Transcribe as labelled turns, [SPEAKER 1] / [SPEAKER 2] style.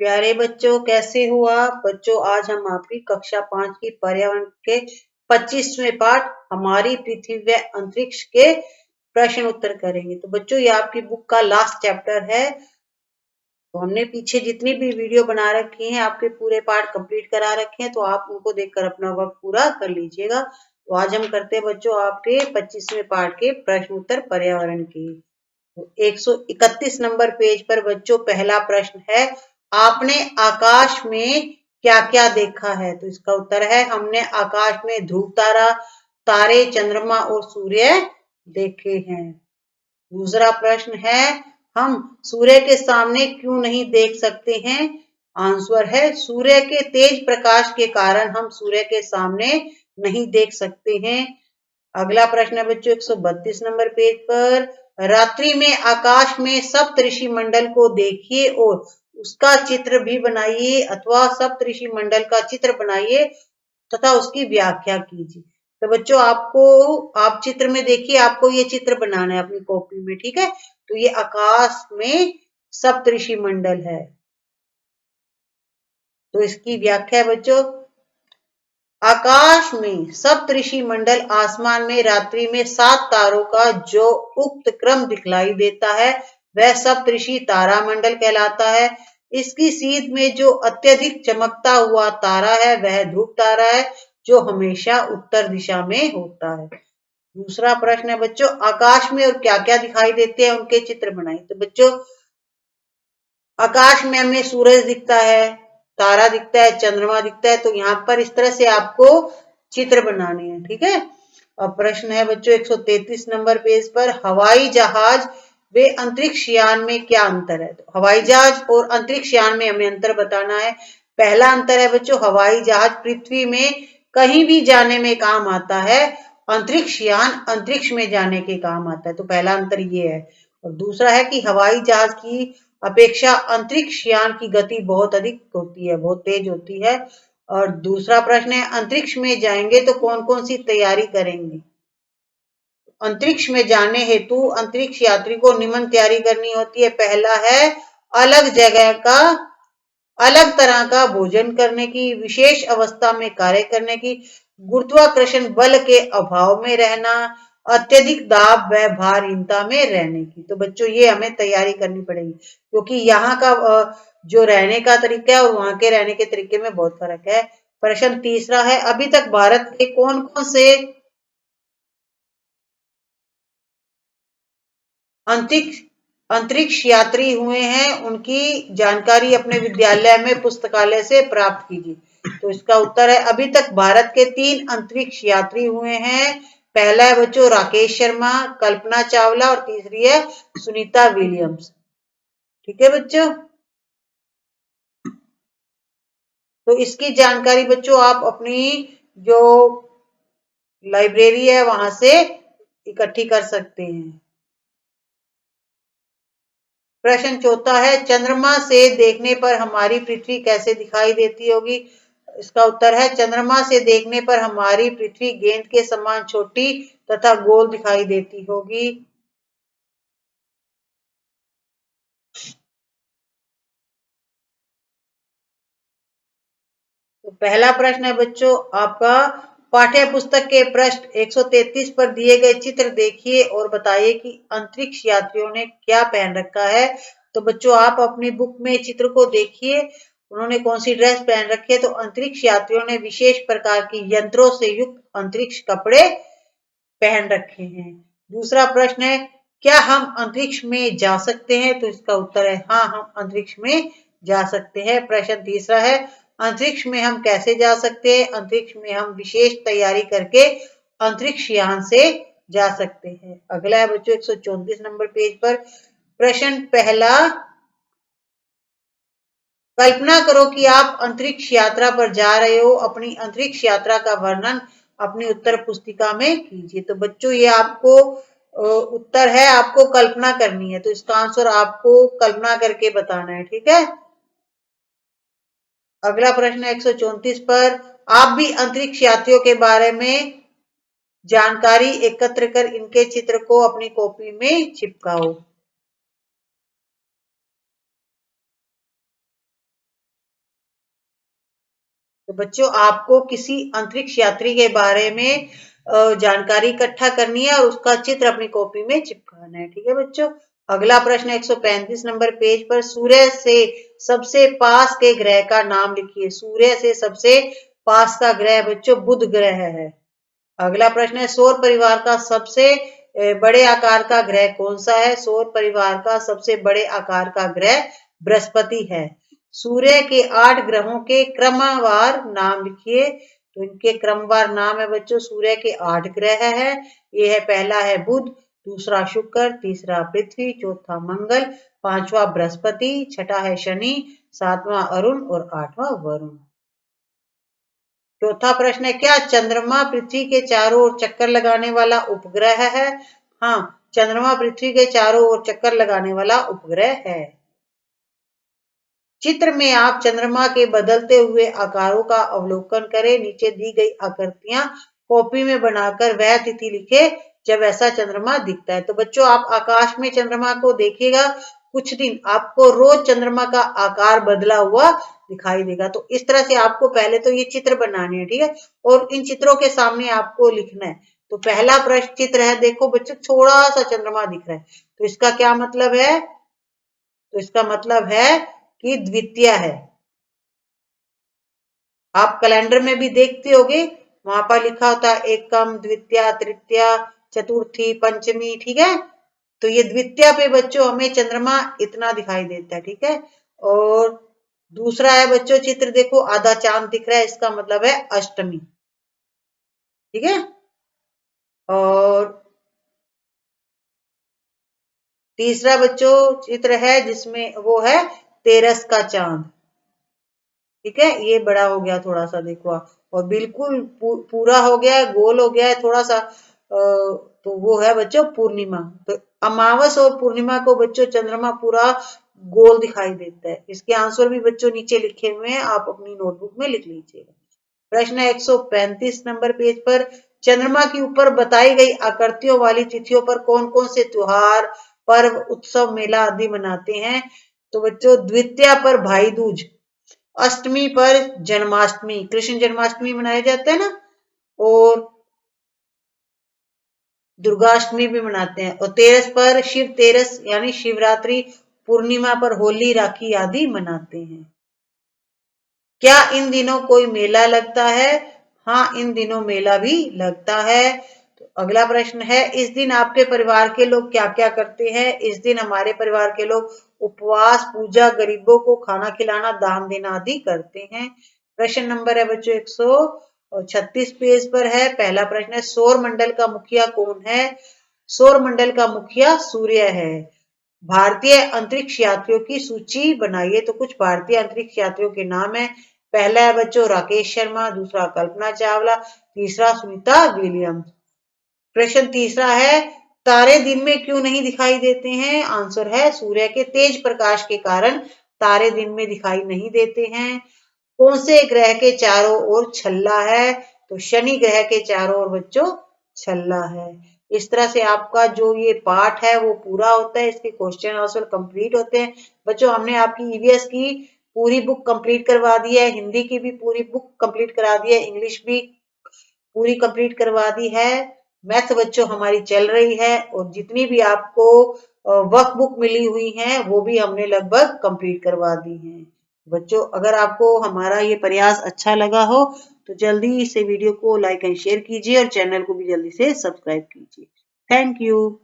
[SPEAKER 1] प्यारे बच्चों, कैसे हो आप? बच्चों, आज हम आपकी कक्षा 5 की पर्यावरण के 25वें पाठ हमारी पृथ्वी व अंतरिक्ष के प्रश्न उत्तर करेंगे। तो बच्चों, ये आपकी बुक का लास्ट चैप्टर है। तो हमने पीछे जितनी भी वीडियो बना रखी हैं, आपके पूरे पाठ कंप्लीट करा रखे हैं, तो आप उनको देखकर अपना वर्क पूरा कर लीजिएगा। तो आज हम करते हैं बच्चों आपके 25वें पाठ के प्रश्न उत्तर पर्यावरण के। 131 नंबर पेज पर बच्चों पहला प्रश्न है, आपने आकाश में क्या क्या देखा है? तो इसका उत्तर है, हमने आकाश में ध्रुव तारा, तारे, चंद्रमा और सूर्य देखे हैं। दूसरा प्रश्न है, हम सूर्य के सामने क्यों नहीं देख सकते हैं? आंसर है, सूर्य के तेज प्रकाश के कारण हम सूर्य के सामने नहीं देख सकते हैं। अगला प्रश्न है बच्चों 132 नंबर पेज पर, रात्रि में आकाश में सप्तऋषि मंडल को देखिए और उसका चित्र भी बनाइए, अथवा सप्तऋषि मंडल का चित्र बनाइए तथा उसकी व्याख्या कीजिए। तो बच्चों, आप चित्र में देखिए, आपको ये चित्र बनाना है अपनी कॉपी में, ठीक है? तो ये आकाश में सप्तऋषि मंडल है। तो इसकी व्याख्या है बच्चों, आकाश में सप्तऋषि मंडल आसमान में रात्रि में 7 तारों का जो उक्त क्रम दिखलाई देता है वह सप्तऋषि तारा मंडल कहलाता है। इसकी सीध में जो अत्यधिक चमकता हुआ तारा है वह ध्रुव तारा है, जो हमेशा उत्तर दिशा में होता है। दूसरा प्रश्न है बच्चों, आकाश में और क्या क्या दिखाई देते हैं, उनके चित्र बनाइए। तो बच्चों, आकाश में हमें सूरज दिखता है, तारा दिखता है, चंद्रमा दिखता है। तो यहाँ पर इस तरह से आपको चित्र बनाने हैं, ठीक है? अब प्रश्न है बच्चों 133 नंबर पेज पर, हवाई जहाज वे अंतरिक्ष यान में क्या अंतर है? तो हवाई जहाज और अंतरिक्ष यान में हमें अंतर बताना है। पहला अंतर है बच्चों, हवाई जहाज पृथ्वी में कहीं भी जाने में काम आता है, अंतरिक्ष यान अंतरिक्ष में जाने के काम आता है। तो पहला अंतर ये है। और दूसरा है कि हवाई जहाज की अपेक्षा अंतरिक्ष यान की गति बहुत अधिक होती है, बहुत तेज होती है। और दूसरा प्रश्न है, अंतरिक्ष में जाएंगे तो कौन कौन सी तैयारी करेंगे? अंतरिक्ष में जाने हेतु अंतरिक्ष यात्री को निम्न तैयारी करनी होती है। पहला है, अलग जगह का, अलग तरह का भोजन करने की, विशेष अवस्था में कार्य करने की, गुरुत्वाकर्षण बल के अभाव में रहना, अत्यधिक दाब व भारहीनता में रहने की। तो बच्चों, ये हमें तैयारी करनी पड़ेगी, क्योंकि यहाँ का जो रहने का तरीका है और वहां के रहने के तरीके में बहुत फर्क है। प्रश्न तीसरा है, अभी तक भारत के कौन कौन से अंतरिक्ष अंतरिक्ष यात्री हुए हैं, उनकी जानकारी अपने विद्यालय में पुस्तकालय से प्राप्त कीजिए। तो इसका उत्तर है, अभी तक भारत के 3 अंतरिक्ष यात्री हुए हैं। पहला है बच्चों राकेश शर्मा, कल्पना चावला और तीसरी है सुनीता विलियम्स। ठीक है बच्चों? तो इसकी जानकारी बच्चों आप अपनी जो लाइब्रेरी है वहां से इकट्ठी कर सकते हैं। प्रश्न चौथा है, चंद्रमा से देखने पर हमारी पृथ्वी कैसे दिखाई देती होगी? इसका उत्तर है, चंद्रमा से देखने पर हमारी पृथ्वी गेंद के समान छोटी तथा गोल दिखाई देती होगी। तो पहला प्रश्न है बच्चों आपका, पाठ्य पुस्तक के पृष्ठ 133 पर दिए गए चित्र देखिए और बताइए कि अंतरिक्ष यात्रियों ने क्या पहन रखा है। तो बच्चों, आप अपनी बुक में चित्र को देखिए, उन्होंने कौन सी ड्रेस पहन रखी है। तो अंतरिक्ष यात्रियों ने विशेष प्रकार की यंत्रों से युक्त अंतरिक्ष कपड़े पहन रखे हैं। दूसरा प्रश्न है, क्या हम अंतरिक्ष में जा सकते हैं? तो इसका उत्तर है, हाँ, हम अंतरिक्ष में जा सकते हैं। प्रश्न तीसरा है, अंतरिक्ष में हम कैसे जा सकते हैं? अंतरिक्ष में हम विशेष तैयारी करके अंतरिक्ष यान से जा सकते हैं। अगला है बच्चों 134 नंबर पेज पर, प्रश्न पहला, कल्पना करो कि आप अंतरिक्ष यात्रा पर जा रहे हो, अपनी अंतरिक्ष यात्रा का वर्णन अपनी उत्तर पुस्तिका में कीजिए। तो बच्चों, ये आपको उत्तर है, आपको कल्पना करनी है। तो इसका आंसर आपको कल्पना करके बताना है, ठीक है? अगला प्रश्न है 134 पर, आप भी अंतरिक्ष यात्रियों के बारे में जानकारी एकत्र कर इनके चित्र को अपनी कॉपी में चिपकाओ। तो बच्चों आपको किसी अंतरिक्ष यात्री के बारे में जानकारी इकट्ठा करनी है और उसका चित्र अपनी कॉपी में चिपकाना है। ठीक है बच्चों। अगला प्रश्न 135 नंबर पेज पर सूर्य से सबसे पास के ग्रह का नाम लिखिए। सूर्य से सबसे पास का ग्रह बच्चों बुध ग्रह है। अगला प्रश्न है सौर परिवार का सबसे बड़े आकार का ग्रह कौन सा है? सौर परिवार का सबसे बड़े आकार का ग्रह बृहस्पति है। सूर्य के 8 ग्रहों के क्रमवार नाम लिखिए। तो इनके क्रमवार नाम है बच्चों, सूर्य के 8 ग्रह है। ये है, पहला है बुध, दूसरा शुक्र, तीसरा पृथ्वी, चौथा मंगल, पांचवा बृहस्पति, छठा है शनि, सातवां अरुण और आठवां वरुण। चौथा प्रश्न है, क्या चंद्रमा पृथ्वी के चारों ओर चक्कर लगाने वाला उपग्रह है? हाँ, चंद्रमा पृथ्वी के चारों ओर चक्कर लगाने वाला उपग्रह है। चित्र में आप चंद्रमा के बदलते हुए आकारों का अवलोकन करें। नीचे दी गई आकृतियां कॉपी में बनाकर वह तिथि लिखे जब ऐसा चंद्रमा दिखता है। तो बच्चों आप आकाश में चंद्रमा को देखिएगा, कुछ दिन आपको रोज चंद्रमा का आकार बदला हुआ दिखाई देगा। तो इस तरह से आपको पहले तो ये चित्र बनाने हैं, ठीक है, और इन चित्रों के सामने आपको लिखना है। तो पहला प्रश्न चित्र है, देखो बच्चों थोड़ा सा चंद्रमा दिख रहा है, तो इसका क्या मतलब है? तो इसका मतलब है कि द्वितीया है। आप कैलेंडर में भी देखते होगे, वहां पर लिखा होता है एकम, द्वितीया, तृतीया, चतुर्थी, पंचमी, ठीक है। तो ये द्वितीया पे बच्चों हमें चंद्रमा इतना दिखाई देता है, ठीक है। और दूसरा है बच्चों चित्र, देखो आधा चांद दिख रहा है, इसका मतलब है अष्टमी, ठीक है। और तीसरा बच्चों चित्र है जिसमें वो है तेरस का चांद, ठीक है। ये बड़ा हो गया थोड़ा सा, देखो, और बिल्कुल पूरा हो गया है, गोल हो गया है थोड़ा सा। तो वो है बच्चों पूर्णिमा। तो अमावस और पूर्णिमा को बच्चों चंद्रमा पूरा गोल दिखाई देता है। इसके आंसर भी बच्चों नीचे लिखे हुए हैं, आप अपनी नोटबुक में लिख लीजिएगा। प्रश्न 135 नंबर पेज पर चंद्रमा के ऊपर बताई गई आकृतियों वाली तिथियों पर कौन कौन से त्योहार, पर्व, उत्सव, मेला आदि मनाते हैं? तो बच्चों द्वितीया पर भाई दूज, अष्टमी पर जन्माष्टमी, कृष्ण जन्माष्टमी मनाया जाता है ना, और दुर्गाष्टमी भी मनाते हैं, और तेरस पर शिव तेरस यानी शिवरात्रि, पूर्णिमा पर होली, राखी आदि मनाते हैं। क्या इन दिनों कोई मेला लगता है? हाँ, इन दिनों मेला भी लगता है। तो अगला प्रश्न है, इस दिन आपके परिवार के लोग क्या क्या करते हैं? इस दिन हमारे परिवार के लोग उपवास, पूजा, गरीबों को खाना खिलाना, दान देना आदि करते हैं। प्रश्न नंबर है बच्चों 136 पेज पर है। पहला प्रश्न है, सौर मंडल का मुखिया कौन है? सौर मंडल का मुखिया सूर्य है। भारतीय अंतरिक्ष यात्रियों की सूची बनाइए। तो कुछ भारतीय अंतरिक्ष यात्रियों के नाम है। पहला है बच्चों राकेश शर्मा, दूसरा कल्पना चावला, तीसरा सुनीता विलियम्स। प्रश्न तीसरा है, तारे दिन में क्यों नहीं दिखाई देते हैं? आंसर है सूर्य के तेज प्रकाश के कारण तारे दिन में दिखाई नहीं देते हैं। कौन से ग्रह के चारों ओर छल्ला है? तो शनि ग्रह के चारों ओर बच्चों छल्ला है। इस तरह से आपका जो ये पार्ट है वो पूरा होता है, इसके क्वेश्चन आंसर कंप्लीट होते हैं। बच्चों हमने आपकी ईवीएस की पूरी बुक कंप्लीट करवा दी है, हिंदी की भी पूरी बुक कंप्लीट करा दी है, इंग्लिश भी पूरी कंप्लीट करवा दी है, मैथ बच्चों हमारी चल रही है, और जितनी भी आपको वर्क बुक मिली हुई है वो भी हमने लगभग कंप्लीट करवा दी है। बच्चों अगर आपको हमारा ये प्रयास अच्छा लगा हो तो जल्दी से वीडियो को लाइक एंड शेयर कीजिए और चैनल को भी जल्दी से सब्सक्राइब कीजिए। Thank you.